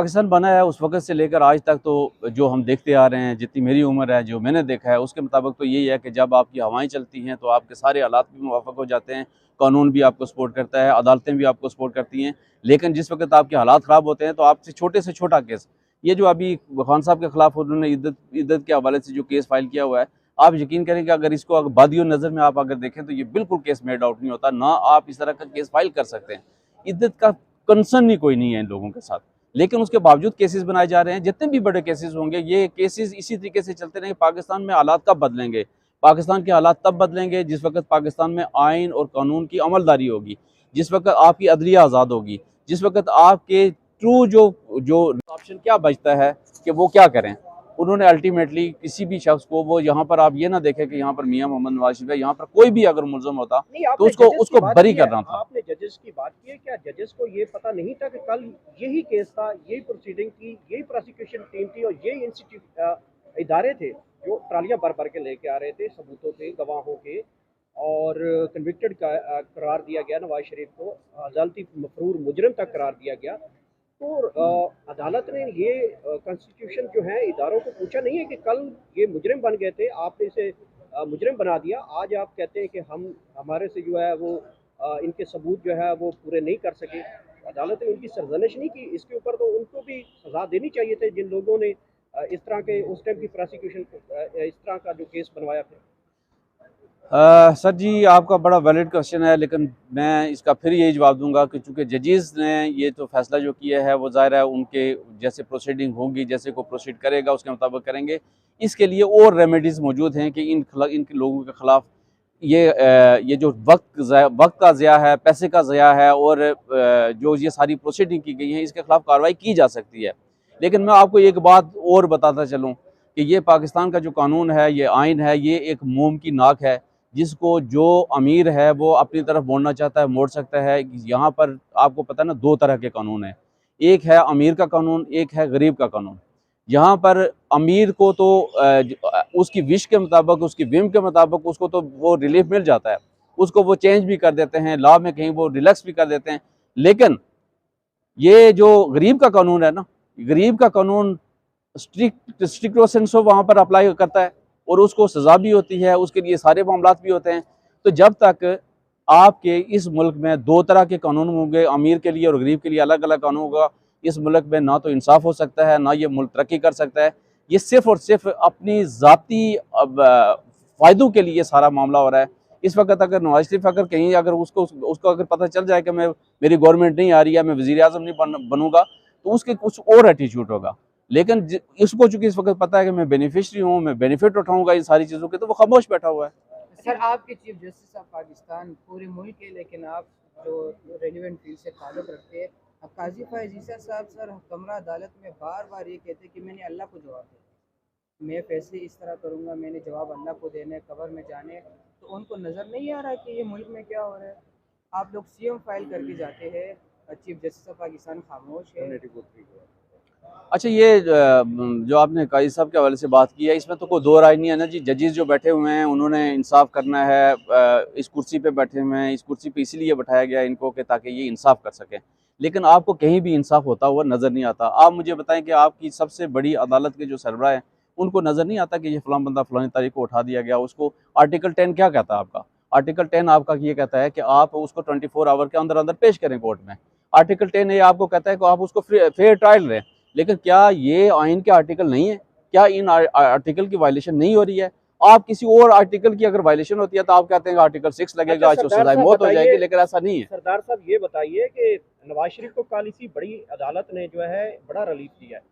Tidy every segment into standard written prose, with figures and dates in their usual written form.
पाकिस्तान बना है उस वक़्त से लेकर आज तक तो जो हम देखते आ रहे हैं, जितनी मेरी उम्र है, जो मैंने देखा है, उसके मुताबिक तो यही है कि जब आपकी हवाएं चलती हैं तो आपके सारे हालात भी मुवाफ़क़ हो जाते हैं, कानून भी आपको सपोर्ट करता है, अदालतें भी आपको सपोर्ट करती हैं। लेकिन जिस वक़्त आपके हालात ख़राब होते हैं तो आपसे छोटे से छोटा केस, ये जो अभी खान साहब के ख़िलाफ़ उन्होंने इद्दत के हवाले से जो केस फ़ाइल किया हुआ है, आप यकीन करें कि अगर इसको बादियों नज़र में आप अगर देखें तो ये बिल्कुल केस मेड आउट नहीं होता, ना आप इस तरह का केस फ़ाइल कर सकते हैं। इद्दत का कंसर्न ही कोई नहीं है इन लोगों के साथ। लेकिन उसके बावजूद केसेस बनाए जा रहे हैं। जितने भी बड़े केसेस होंगे, ये केसेस इसी तरीके से चलते रहेंगे। पाकिस्तान में हालात कब बदलेंगे? पाकिस्तान के हालात तब बदलेंगे जिस वक़्त पाकिस्तान में आइन और कानून की अमलदारी होगी, जिस वक़्त आपकी अदलिया आज़ाद होगी, जिस वक़्त आपके ट्रू जो जो ऑप्शन क्या बचता है कि वो क्या करें। उन्होंने अल्टीमेटली किसी भी शख्स को, वो यहाँ पर आप ये ना देखें कि यहाँ पर मियाँ मोहम्मद नवाज शरीफ है, यहाँ पर कोई भी अगर मुलज़म होता नहीं, तो आपने उसको जजेस की उसको बात बरी की है, करना था। आपने जजेस की बात की है, क्या जजेस को ये पता नहीं था कि कल यही केस था, यही प्रोसीडिंग थी, यही प्रोसिक्यूशन टीम थी और ये इदारे थे जो ट्रालियां भर भर के लेके आ रहे थे सबूतों के, गवाहों के, और कन्विक्टेड का करार दिया गया नवाज शरीफ को, अदालती मफरूर मुजरिम तक करार दिया गया। तो अदालत ने ये कॉन्स्टिट्यूशन जो है इदारों को पूछा नहीं है कि कल ये मुजरिम बन गए थे, आपने इसे मुजरिम बना दिया, आज आप कहते हैं कि हम हमारे से जो है वो इनके सबूत जो है वो पूरे नहीं कर सके। अदालत ने उनकी सरजनिश नहीं की, इसके ऊपर तो उनको भी सजा देनी चाहिए थे जिन लोगों ने इस तरह के उस टाइम की प्रोसिक्यूशन इस तरह का जो केस बनवाया था। सर जी, आपका बड़ा वैलिड क्वेश्चन है, लेकिन मैं इसका फिर यही जवाब दूंगा कि चूँकि जजेस ने ये तो फैसला जो किया है वो ज़ाहिर है उनके जैसे प्रोसीडिंग होगी, जैसे को प्रोसीड करेगा उसके मुताबिक करेंगे। इसके लिए और रेमेडीज़ मौजूद हैं कि इन लोगों के ख़िलाफ़ ये जो वक्त का ज़िया है, पैसे का ज़िया है, और जो ये सारी प्रोसीडिंग की गई हैं, इसके ख़िलाफ़ कार्रवाई की जा सकती है। लेकिन मैं आपको एक बात और बताता चलूँ कि ये पाकिस्तान का जो कानून है, ये आइन है, ये एक मोम की नाक है, जिसको जो अमीर है वो अपनी तरफ मोड़ना चाहता है मोड़ सकता है। यहाँ पर आपको पता है ना, दो तरह के कानून हैं, एक है अमीर का कानून, एक है गरीब का कानून। यहाँ पर अमीर को तो उसकी विश के मुताबिक, उसकी विम के मुताबिक उसको तो वो रिलीफ मिल जाता है, उसको वो चेंज भी कर देते हैं, लॉ में कहीं वो रिलैक्स भी कर देते हैं। लेकिन ये जो गरीब का कानून है ना, गरीब का कानून स्ट्रिक्ट सेंसो वहाँ पर अप्लाई करता है और उसको सज़ा भी होती है, उसके लिए सारे मामलात भी होते हैं। तो जब तक आपके इस मुल्क में दो तरह के कानून होंगे, अमीर के लिए और गरीब के लिए अलग अलग कानून होगा, इस मुल्क में ना तो इंसाफ हो सकता है, ना ये मुल्क तरक्की कर सकता है। ये सिर्फ और सिर्फ अपनी ज़ाती फ़ायदों के लिए सारा मामला हो रहा है। इस वक्त अगर नवाज शरीफ अगर कहीं अगर उसको अगर पता चल जाए कि मेरी गवर्नमेंट नहीं आ रही है, मैं वज़ीर आज़म नहीं बनूंगा, तो उसके कुछ और एटीट्यूड होगा। लेकिन इसको चूंकि इस वक्त पता है कि मैं बेनिफिशरी हूँ, मैं बेनिफिट उठाऊंगा इन सारी चीज़ों के, तो वो खामोश बैठा हुआ है। सर, आपके चीफ जस्टिस ऑफ पाकिस्तान पूरे मुल्क के, लेकिन आप जो रेलिवेंट फील्ड से ताल्लुक़ रखते हैं, अब काजी फ़ायज़ ईसा साहब सर कमरा अदालत में बार बार ये कहते हैं कि मैंने अल्लाह को जवाब दिया, मैं फैसले इस तरह करूँगा, मैंने जवाब अल्लाह को देने, कब्र में जाने। तो उनको नज़र नहीं आ रहा कि ये मुल्क में क्या हो रहा है? आप लोग सीएम फाइल करके जाते हैं, चीफ जस्टिस ऑफ पाकिस्तान खामोश है। अच्छा, ये जो आपने काजी साहब के हवाले से बात की है, इसमें तो कोई दो राय नहीं है ना जी। जजेस जो बैठे हुए हैं उन्होंने इंसाफ करना है, इस कुर्सी पे बैठे हुए हैं, इस कुर्सी पे इसीलिए बैठाया गया इनको कि ताकि ये इंसाफ कर सकें। लेकिन आपको कहीं भी इंसाफ होता हुआ नज़र नहीं आता। आप मुझे बताएं कि आपकी सबसे बड़ी अदालत के जो सरबराह हैं उनको नज़र नहीं आता कि ये फ़लाँ बंदा फ़लानी तारीख को उठा दिया गया। उसको आर्टिकल 10 क्या कहता है आपका? आर्टिकल 10 आपका ये कहता है कि आप उसको 24 आवर के अंदर अंदर पेश करें कोर्ट में। आर्टिकल 10 ये आपको कहता है कि आप उसको फेयर ट्रायल लें। लेकिन क्या ये आइन के आर्टिकल नहीं है? क्या इन आर्टिकल की वायलेशन नहीं हो रही है? आप किसी और आर्टिकल की अगर वायलेशन होती है तो आप कहते हैं आर्टिकल 6 लगेगा, अच्छा, सजा मौत हो जाएगी, लेकिन ऐसा नहीं है। सरदार साहब ये बताइए कि नवाज शरीफ को कल इसी बड़ी अदालत ने जो है बड़ा रिलीफ दिया है,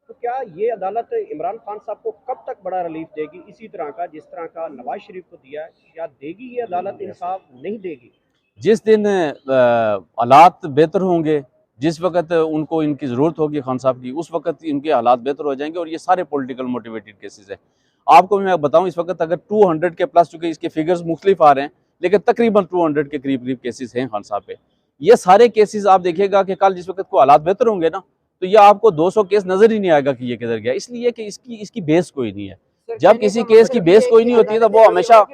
तो क्या ये अदालत इमरान खान साहब को कब तक बड़ा रिलीफ देगी इसी तरह का जिस तरह का नवाज शरीफ को दिया है? क्या देगी ये अदालत इंसाफ, नहीं देगी? जिस दिन हालात बेहतर होंगे, जिस वक्त उनको इनकी ज़रूरत होगी खान साहब की, उस वक्त इनके हालात बेहतर हो जाएंगे। और ये सारे पॉलिटिकल मोटिवेटेड केसेस है। आपको मैं बताऊं, इस वक्त अगर 200 के प्लस, चूँकि इसके फिगर्स मुख्तलिफ आ रहे हैं, लेकिन तकरीबन 200 के करीब करीब केसेस हैं खान साहब पे। ये सारे केसेस आप देखिएगा कि कल जिस वक्त को हालात बेहतर होंगे ना, तो ये आपको 200 केस नज़र ही नहीं आएगा कि ये किधर गया, इसलिए कि इसकी बेस कोई नहीं है। जब किसी केस की बेस कोई नहीं होती है तो वो हमेशा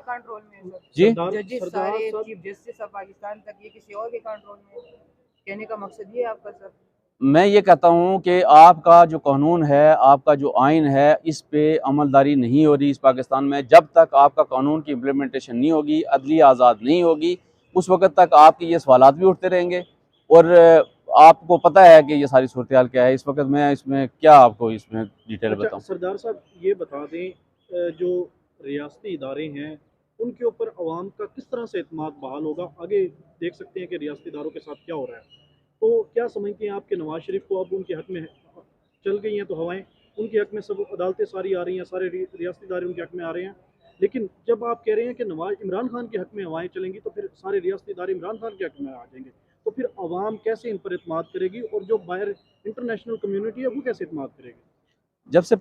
जी जजेस सारे चीफ जस्टिस ऑफ पाकिस्तान तक ये किसी और के कंट्रोल में, कहने का मकसद ये है आपका सर? मैं ये कहता हूँ कि आपका जो कानून है, आपका जो आइन है, इस पे अमलदारी नहीं हो रही इस पाकिस्तान में। जब तक आपका कानून की इम्प्लीमेंटेशन नहीं होगी, अदलिया आज़ाद नहीं होगी, उस वक़्त तक आपके ये सवालात भी उठते रहेंगे। और आपको पता है कि ये सारी सूरत-ए-हाल क्या है। इस वक़्त मैं इसमें क्या आपको इसमें डिटेल अच्छा बताऊँ? सरदार साहब ये बता दें जो रियासती इदारे हैं उनके ऊपर अवाम का किस तरह से एतमाद बहाल होगा? आगे देख सकते हैं कि रियासती इदारों के साथ क्या हो रहा है। तो क्या समझते हैं आप कि नवाज शरीफ को अब उनके हक में चल गई हैं तो हवाएं उनके हक में, सब अदालतें सारी आ रही हैं, सारे रियासती इदारे उनके हक में आ रहे हैं, लेकिन जब आप कह रहे हैं कि नवाज इमरान खान के हक में हवाएं चलेंगी तो फिर सारे रियासती इदारे इमरान खान के हक में आ जाएंगे, तो फिर अवाम कैसे इन पर एतमाद करेगी और जो बाहर इंटरनेशनल कम्युनिटी है वो कैसे एतमाद करेगी? जब से